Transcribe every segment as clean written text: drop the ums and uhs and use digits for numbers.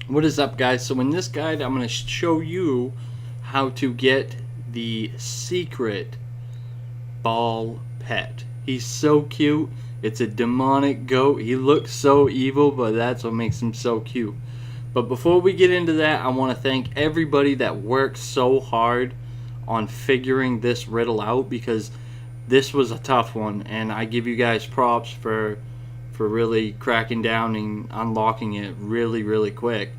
What is up, guys? So in this guide I'm going to show you how to get the secret Baal pet. He's so cute. It's a demonic goat. He looks so evil, but that's what makes him so cute. But before we get into that, I want to thank everybody that worked so hard on figuring this riddle out, because this was a tough one, and I give you guys props for really cracking down and unlocking it really quick.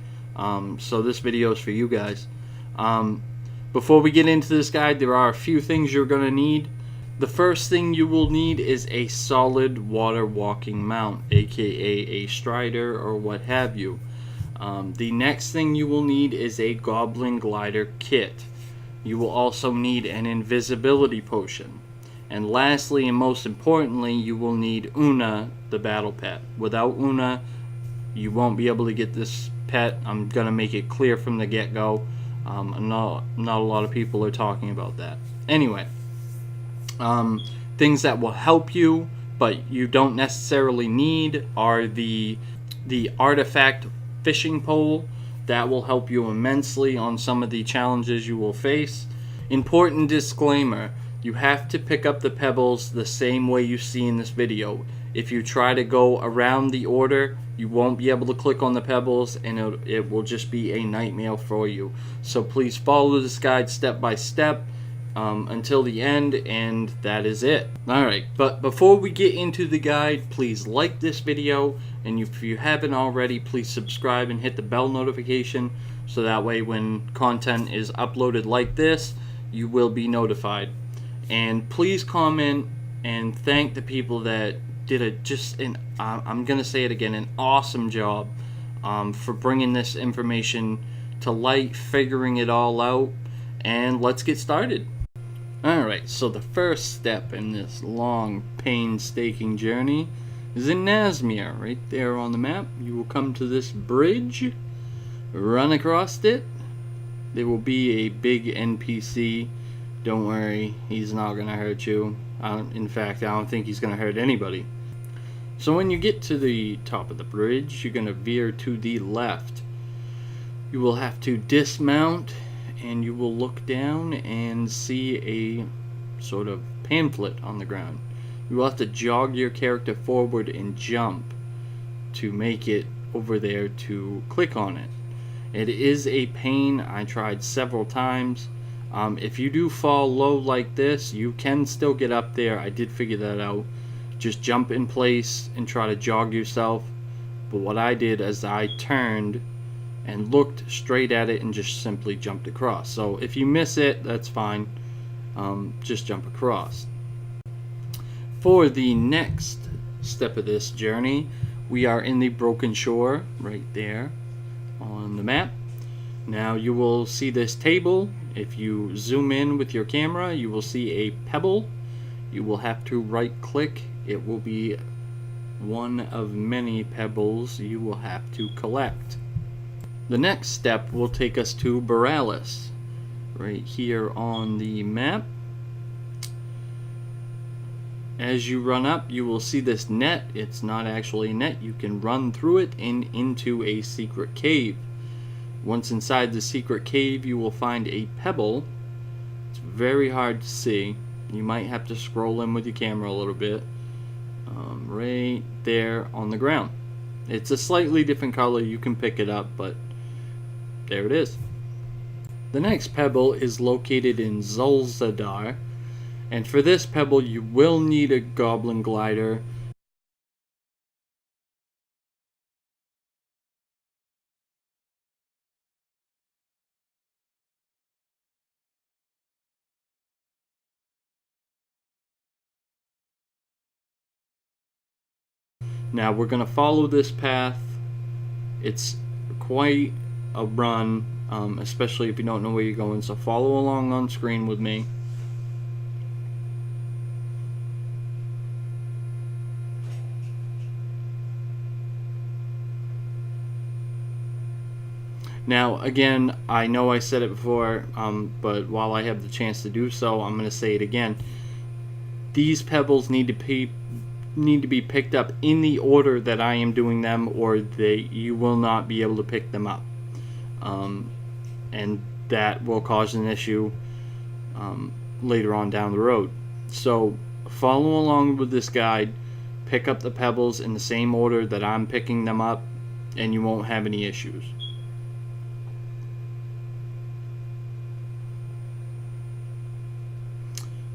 So this video is for you guys. Before we get into this guide, there are a few things you're going to need. The first thing you will need is a solid water walking mount, aka a strider or what have you. The next thing you will need is a goblin glider kit. You will also need an invisibility potion. And lastly, and most importantly, you will need Una, the battle pet. Without Una, you won't be able to get this pet. I'm going to make it clear from the get-go. Not a lot of people are talking about that. Anyway, things that will help you, but you don't necessarily need, are the artifact fishing pole. That will help you immensely on some of the challenges you will face. Important disclaimer: you have to pick up the pebbles the same way you see in this video. If you try to go around the order, you won't be able to click on the pebbles, and it will just be a nightmare for you. So please follow this guide step by step until the end, and that is it. Alright, but before we get into the guide, please like this video, and if you haven't already, please subscribe and hit the bell notification, so that way when content is uploaded like this, you will be notified. And please comment and thank the people that did I'm gonna say it again, an awesome job for bringing this information to light, figuring it all out, and let's get started. Alright, so the first step in this long, painstaking journey is in Nazmir, right there on the map. You will come to this bridge, run across it. There will be a big NPC. Don't worry, he's not going to hurt you. In fact, I don't think he's going to hurt anybody. So when you get to the top of the bridge, you're going to veer to the left. You will have to dismount, and you will look down and see a sort of pamphlet on the ground. You will have to jog your character forward and jump to make it over there to click on it. It is a pain. I tried several times. If you do fall low like this, you can still get up there. I did figure that out. Just jump in place and try to jog yourself. But what I did is I turned and looked straight at it and just simply jumped across. So if you miss it, that's fine. Just jump across. For the next step of this journey, we are in the Broken Shore right there on the map. Now you will see this table. If you zoom in with your camera, you will see a pebble. You will have to right click. It will be one of many pebbles you will have to collect. The next step will take us to Baa'l, right here on the map. As you run up, you will see this net. It's not actually a net. You can run through it and into a secret cave. Once inside the secret cave, you will find a pebble. It's very hard to see. You might have to scroll in with your camera a little bit. Right there on the ground. It's a slightly different color. You can pick it up, but there it is. The next pebble is located in Zuldazar, and for this pebble you will need a goblin glider. Now we're going to follow this path. It's quite a run, especially if you don't know where you're going, so follow along on screen with me. Now again, I know I said it before, but while I have the chance to do so, I'm going to say it again. These pebbles need to be picked up in the order that I am doing them, or you will not be able to pick them up. and that will cause an issue later on down the road. So follow along with this guide, pick up the pebbles in the same order that I'm picking them up, and you won't have any issues.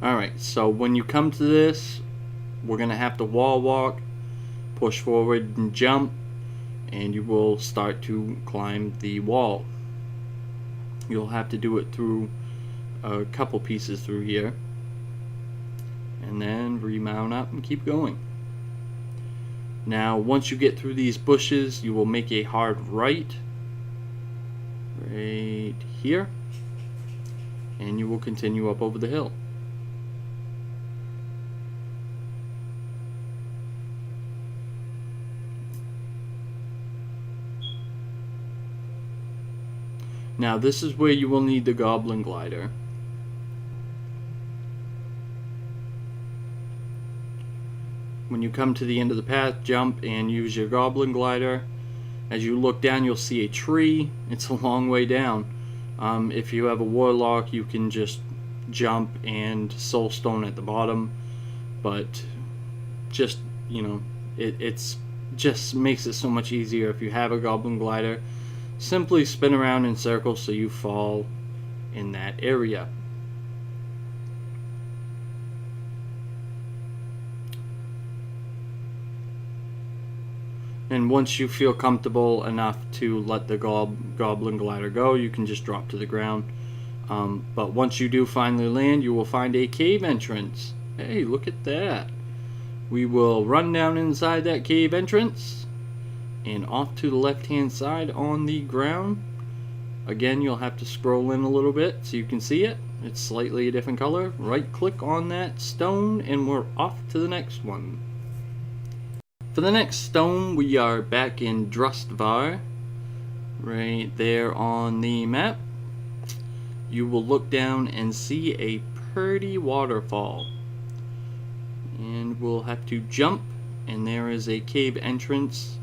Alright, so when you come to this, we're going to have to wall walk, push forward and jump, and you will start to climb the wall. You'll have to do it through a couple pieces through here, and then remount up and keep going. Now once you get through these bushes, you will make a hard right here, and you will continue up over the hill. Now this is where you will need the goblin glider. When you come to the end of the path, jump and use your goblin glider. As you look down, you'll see a tree. It's a long way down. If you have a warlock, you can just jump and soulstone at the bottom, but just, you know, it's just makes it so much easier if you have a goblin glider. Simply spin around in circles so you fall in that area. And once you feel comfortable enough to let the goblin glider go, you can just drop to the ground. But once you do finally land, you will find a cave entrance. Hey, look at that. We will run down inside that cave entrance and off to the left hand side on the ground. Again, you'll have to scroll in a little bit so you can see it. It's slightly a different color. Right click on that stone and we're off to the next one. For the next stone, we are back in Zuldazar, right there on the map. You will look down and see a pretty waterfall, and we'll have to jump, and there is a cave entrance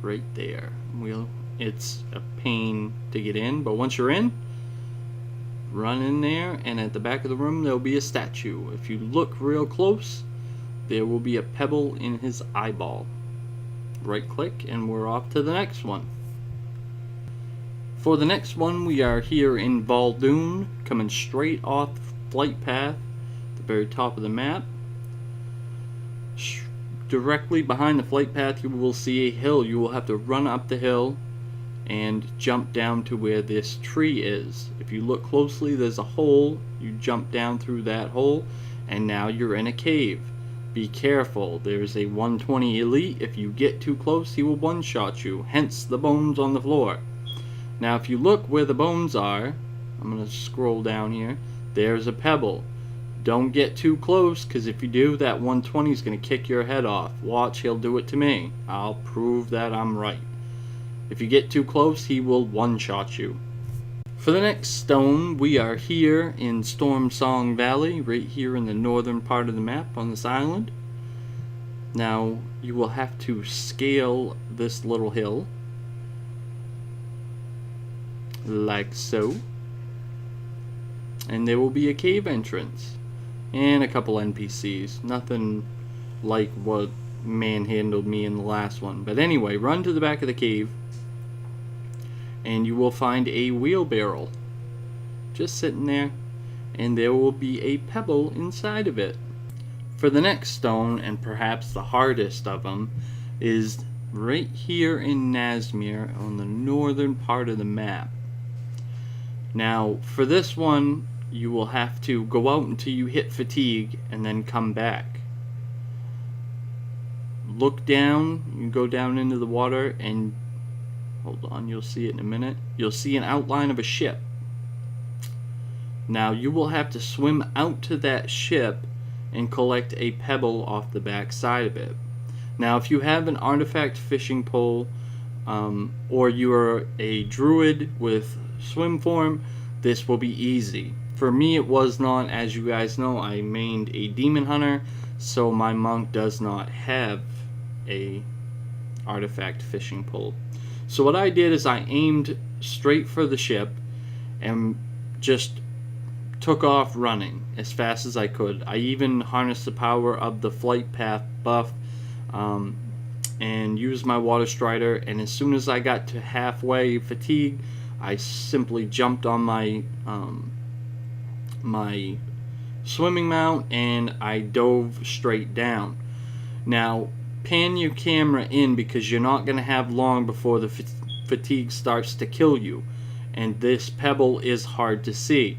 right there. It's a pain to get in, but once you're in, run in there, and at the back of the room there'll be a statue. If you look real close, there will be a pebble in his eyeball. Right click and we're off to the next one. For the next one, we are here in Baa'l, coming straight off the flight path at the very top of the map. Directly behind the flight path you will see a hill. You will have to run up the hill and jump down to where this tree is. If you look closely, there's a hole. You jump down through that hole and now you're in a cave. Be careful, there's a 120 elite. If you get too close, he will one-shot you, hence the bones on the floor. Now if you look where the bones are, I'm going to scroll down here, there's a pebble. Don't get too close, because if you do, that 120 is going to kick your head off. Watch, he'll do it to me. I'll prove that I'm right. If you get too close, he will one-shot you. For the next stone, we are here in Storm Song Valley, right here in the northern part of the map on this island. Now, you will have to scale this little hill, like so. And there will be a cave entrance, and a couple NPCs. Nothing like what manhandled me in the last one. But anyway, run to the back of the cave, and you will find a wheelbarrow just sitting there, and there will be a pebble inside of it. For the next stone, and perhaps the hardest of them, is right here in Nazmir on the northern part of the map. Now for this one, you will have to go out until you hit fatigue and then come back. Look down, you go down into the water, and hold on, you'll see it in a minute. You'll see an outline of a ship. Now you will have to swim out to that ship and collect a pebble off the back side of it. Now if you have an artifact fishing pole, or you are a druid with swim form, this will be easy. For me it was not. As you guys know, I mained a demon hunter, so my monk does not have a artifact fishing pole. So what I did is I aimed straight for the ship and just took off running as fast as I could. I even harnessed the power of the flight path buff and used my water strider, and as soon as I got to halfway fatigue, I simply jumped on my my swimming mount and I dove straight down. Now pan your camera in, because you're not going to have long before the fatigue starts to kill you, and this pebble is hard to see.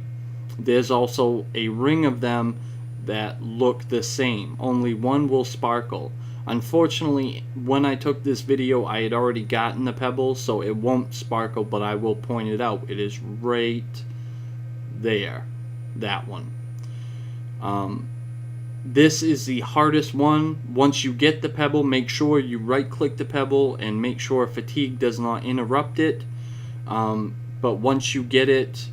There's also a ring of them that look the same, only one will sparkle. Unfortunately, when I took this video, I had already gotten the pebble, so it won't sparkle, but I will point it out. It is right there, that one. This is the hardest one. Once you get the pebble, make sure you right click the pebble and make sure fatigue does not interrupt it. But once you get it,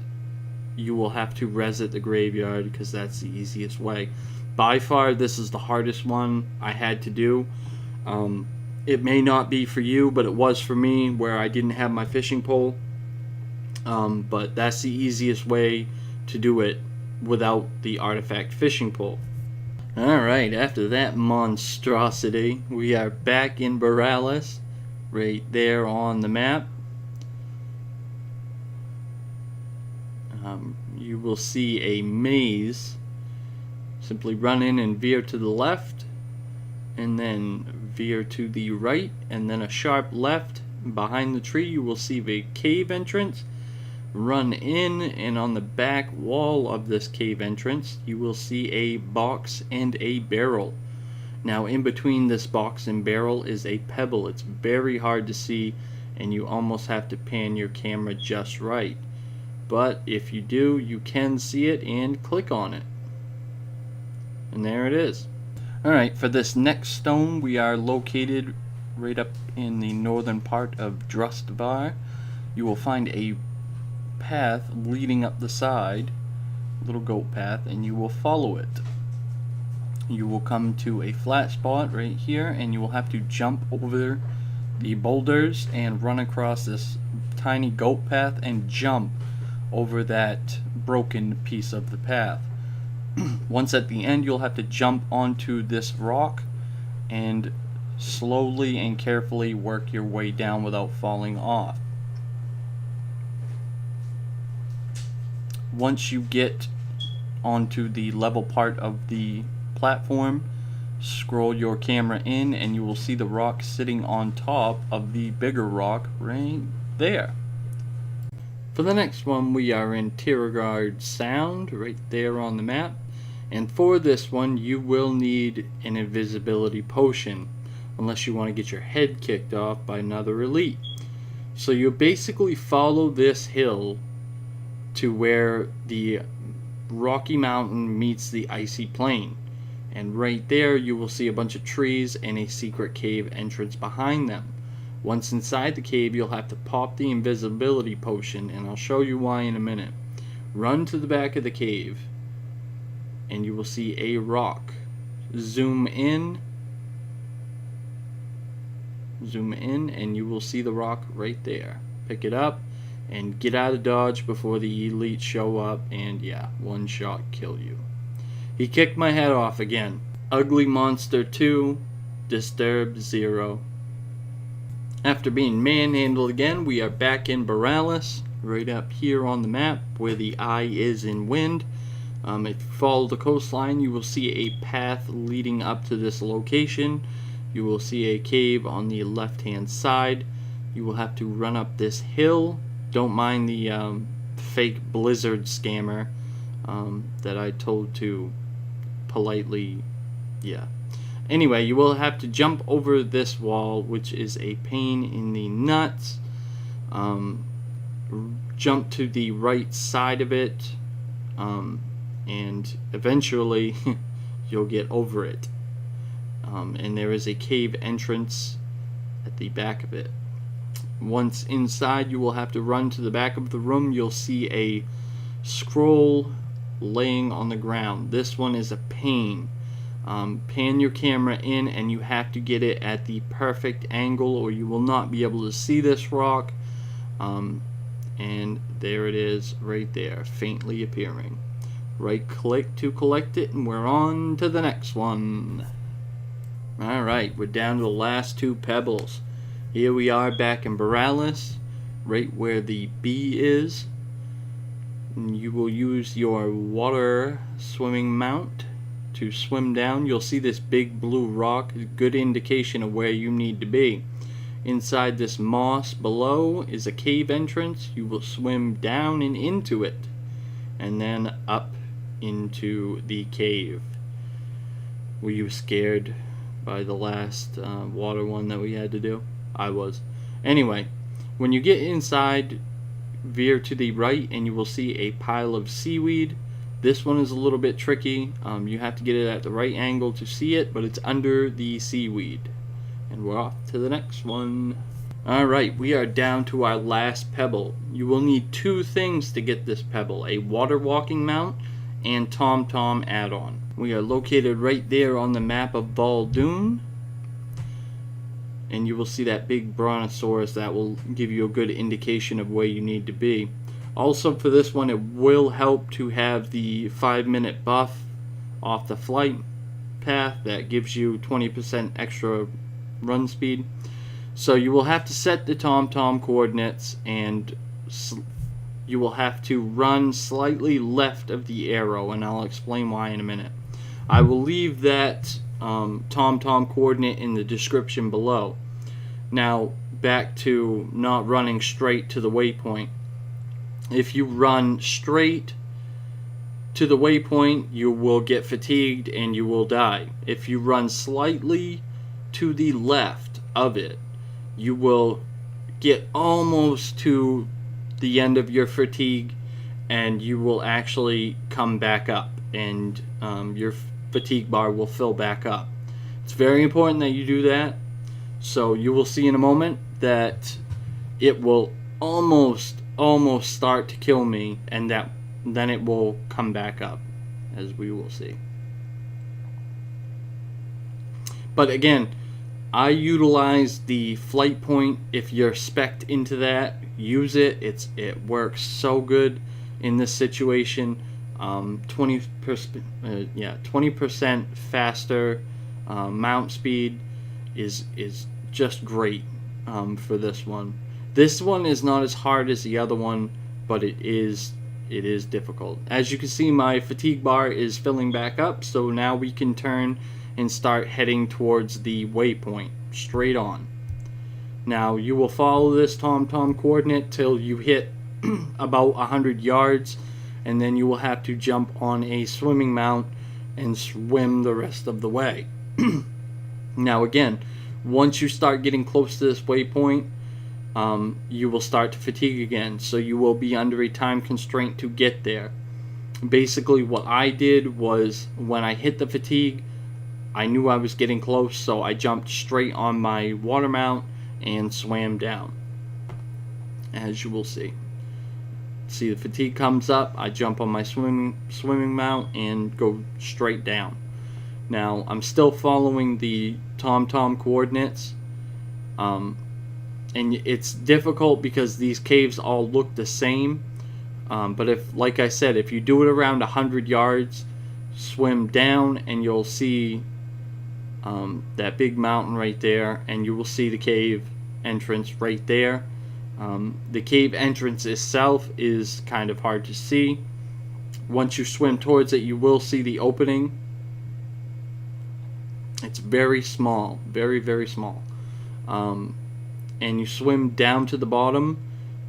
you will have to res at the graveyard, because that's the easiest way. By far, this is the hardest one I had to do. It may not be for you, but it was for me, where I didn't have my fishing pole. But that's the easiest way to do it without the artifact fishing pole. Alright, after that monstrosity, we are back in Baa'l, right there on the map. You will see a maze. Simply run in and veer to the left, and then veer to the right, and then a sharp left. Behind the tree you will see a cave entrance. Run in, and on the back wall of this cave entrance you will see a box and a barrel. Now in between this box and barrel is a pebble. It's very hard to see, and you almost have to pan your camera just right. But if you do, you can see it and click on it. And there it is. Alright, for this next stone, we are located right up in the northern part of Zuldazar. You will find a path leading up the side, little goat path, and you will follow it. You will come to a flat spot right here, and you will have to jump over the boulders and run across this tiny goat path and jump over that broken piece of the path. Once at the end, you'll have to jump onto this rock and slowly and carefully work your way down without falling off. Once you get onto the level part of the platform, scroll your camera in and you will see the rock sitting on top of the bigger rock right there. For the next one, we are in Tiragard Sound, right there on the map. And for this one, you will need an invisibility potion, unless you want to get your head kicked off by another elite. So you basically follow this hill to where the Rocky Mountain meets the icy plain. And right there, you will see a bunch of trees and a secret cave entrance behind them. Once inside the cave, you'll have to pop the invisibility potion, and I'll show you why in a minute. Run to the back of the cave, and you will see a rock. Zoom in, and you will see the rock right there. Pick it up, and get out of dodge before the elites show up, and yeah, one shot kill you. He kicked my head off again. Ugly Monster 2, Disturbed 0. After being manhandled again, we are back in Baa'l, right up here on the map where the eye is in wind. If you follow the coastline, you will see a path leading up to this location. You will see a cave on the left hand side. You will have to run up this hill. Don't mind the fake blizzard scammer that I told to politely, yeah. Anyway, you will have to jump over this wall, which is a pain in the nuts. Jump to the right side of it, and eventually you'll get over it. And there is a cave entrance at the back of it. Once inside, you will have to run to the back of the room. You'll see a scroll laying on the ground. This one is a pain. pan your camera in, and you have to get it at the perfect angle or you will not be able to see this rock. And there it is right there, faintly appearing. Right click to collect it, and we're on to the next one. Alright, we're down to the last 2 pebbles. Here we are back in Baa'l, right where the B is. And you will use your water swimming mount to swim down. You'll see this big blue rock, a good indication of where you need to be. Inside this moss below is a cave entrance. You will swim down and into it, and then up into the cave. Were you scared by the last water one that we had to do? I was. Anyway, when you get inside, veer to the right and you will see a pile of seaweed. This one is a little bit tricky. You have to get it at the right angle to see it, but it's under the seaweed. And we're off to the next one. Alright, we are down to our last pebble. You will need 2 things to get this pebble: a water walking mount and TomTom add-on. We are located right there on the map of Baal, and you will see that big brontosaurus that will give you a good indication of where you need to be. Also for this one, it will help to have the 5-minute buff off the flight path that gives you 20% extra run speed. So you will have to set the TomTom coordinates, and you will have to run slightly left of the arrow, and I'll explain why in a minute. I will leave that TomTom coordinate in the description below. Now back to not running straight to the waypoint. If you run straight to the waypoint, you will get fatigued and you will die. If you run slightly to the left of it, you will get almost to the end of your fatigue and you will actually come back up, and your fatigue bar will fill back up. It's very important that you do that. So you will see in a moment that it will almost start to kill me, and then it will come back up, as we will see. But again, I utilize the flight point. If you're spec'd into that, use it. It works so good in this situation. 20% faster mount speed is just great for this one. This one is not as hard as the other one, but it is difficult. As you can see, my fatigue bar is filling back up, so now we can turn and start heading towards the waypoint straight on. Now you will follow this TomTom coordinate till you hit about 100 yards, and then you will have to jump on a swimming mount and swim the rest of the way. Now again, once you start getting close to this waypoint, you will start to fatigue again, so you will be under a time constraint to get there. Basically what I did was, when I hit the fatigue, I knew I was getting close, so I jumped straight on my water mount and swam down, as you will see. See, the fatigue comes up, I jump on my swimming mount and go straight down. Now I'm still following the TomTom coordinates, and it's difficult because these caves all look the same, but if, like I said, if you do it around 100 yards, swim down and you'll see that big mountain right there, and you will see the cave entrance right there. The cave entrance itself is kind of hard to see. Once you swim towards it, you will see the opening. It's very small, very, very small. And you swim down to the bottom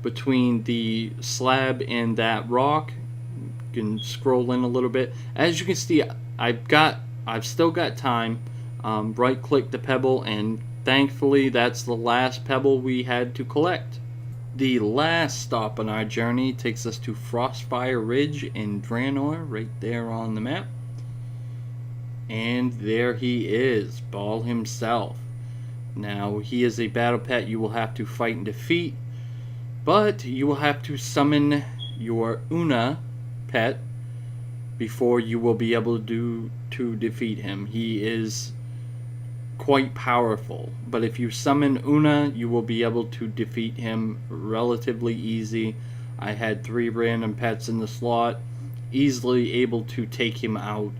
between the slab and that rock. You can scroll in a little bit. As you can see, I've still got time. Right click the pebble, and thankfully that's the last pebble we had to collect. The last stop on our journey takes us to Frostfire Ridge in Draenor, right there on the map. And there he is, Baal himself. Now, he is a battle pet you will have to fight and defeat, but you will have to summon your Una pet before you will be able to defeat him. He is quite powerful, but if you summon Una, you will be able to defeat him relatively easy. I had 3 random pets in the slot, easily able to take him out.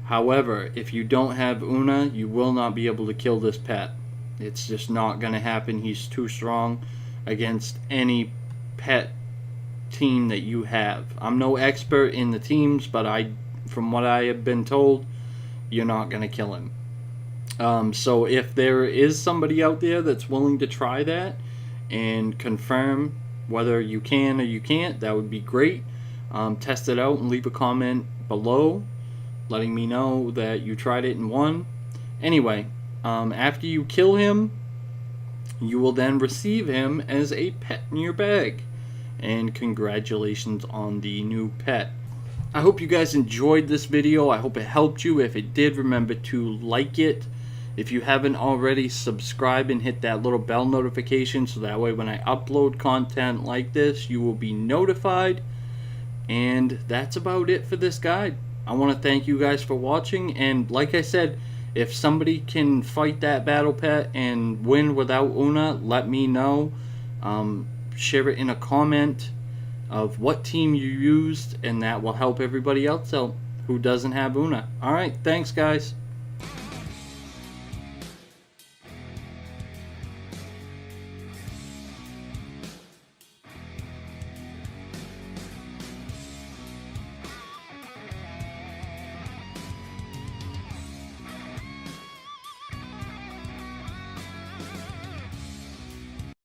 However, if you don't have Una, you will not be able to kill this pet. It's just not going to happen. He's too strong against any pet team that you have. I'm no expert in the teams, but from what I have been told, you're not going to kill him. So if there is somebody out there that's willing to try that and confirm whether you can or you can't, that would be great. Test it out and leave a comment below letting me know that you tried it and won. Anyway, after you kill him, you will then receive him as a pet in your bag. And congratulations on the new pet. I hope you guys enjoyed this video. I hope it helped you. If it did, remember to like it. If you haven't already, subscribe and hit that little bell notification so that way when I upload content like this, you will be notified. And that's about it for this guide. I want to thank you guys for watching, and like I said, if somebody can fight that battle pet and win without Una, let me know. Share it in a comment of what team you used, and that will help everybody else out who doesn't have Una. Alright, thanks guys.